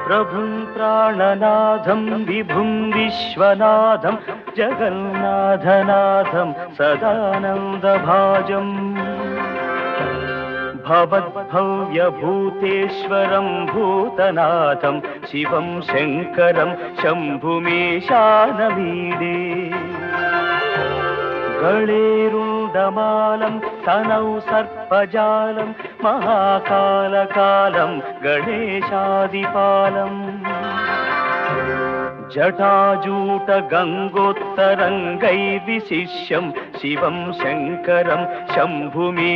प्रभुं प्राणनाथं विभुं विश्वनाथं जगन्नाथनाथं सदानन्दभाजम् भवद्भव्यभूतेश्वरं भूतनाथं शिवं शङ्करं शम्भुमीशानमीडे गळेरुण्डमालं तनौ सर्पजालं महाकालकालं गणेशादिपालम् जटाजूटगङ्गोत्तरङ्गैर्विशिष्यं शिवं शङ्करं शम्भुमीशानमीडे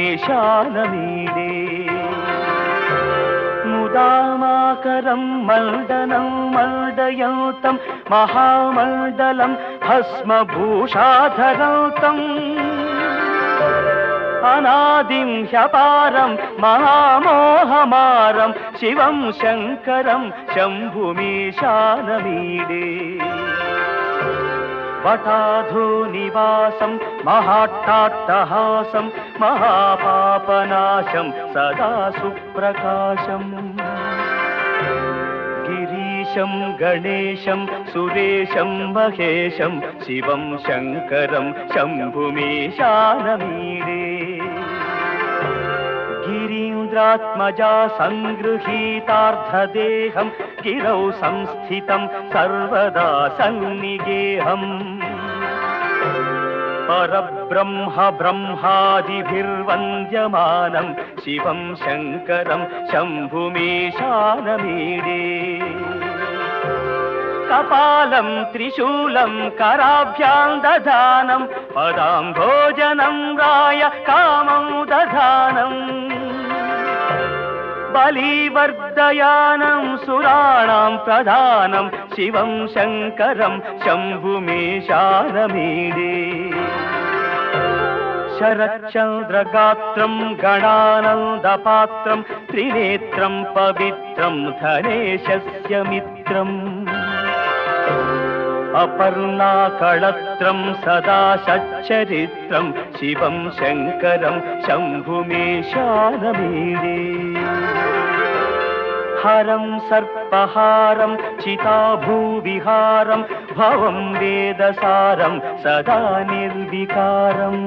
मुदामाकरं मण्डनं मण्डयन्तं महामण्डलं भस्मभूषाधरन्तम् अनादिं ह्यपारं महामोहमारं शिवं शङ्करं शम्भुमीशानमीडे वटाधोनिवासं महाट्टाट्टहासं महापापनाशं सदा सुप्रकाशम् गिरीशं गणेशं सुरेशं महेशं शिवं शङ्करं शम्भुमीशानमीडे गिरीन्द्रात्मजा सङ्गृहीतार्धदेहं गिरौ संस्थितं सर्वदा सन्निगेहम् परब्रह्म ब्रह्मादिभिर्वन्द्यमानं शिवं शङ्करं शम्भुमीशानमीडे कपालं त्रिशूलं कराभ्यां दधानं पदाम्भोजनं राय कामं दधानम् बलिवर्धयानं सुराणां प्रधानं शिवं शङ्करं शम्भुमीशानमीडे शरच्चन्द्रगात्रं गणानन्दपात्रं त्रिनेत्रं पवित्रं धनेशस्य मित्रम् अपर्णाकळत्रं सदा सच्चरित्रं शिवं शङ्करं शम्भुमीशानमीडे हरं सर्पहारं चिताभूविहारं भवं वेदसारं सदा निर्विकारम्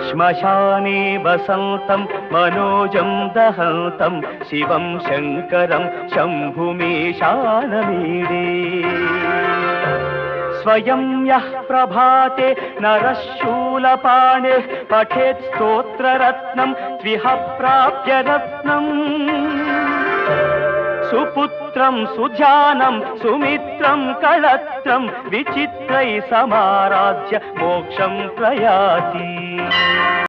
श्मशाने वसन्तं मनोजं दहन्तं शिवं शङ्करं शम्भुमीशानमीडे स्वयं यः प्रभाते नरः शूलपाणिः पठेत् स्तोत्ररत्नं त्विह प्राप्य रत्नम् सुपुत्रं सुध्यानं सुमित्रं कळत्रं विचित्रैः समाराध्य मोक्षं प्रयाति।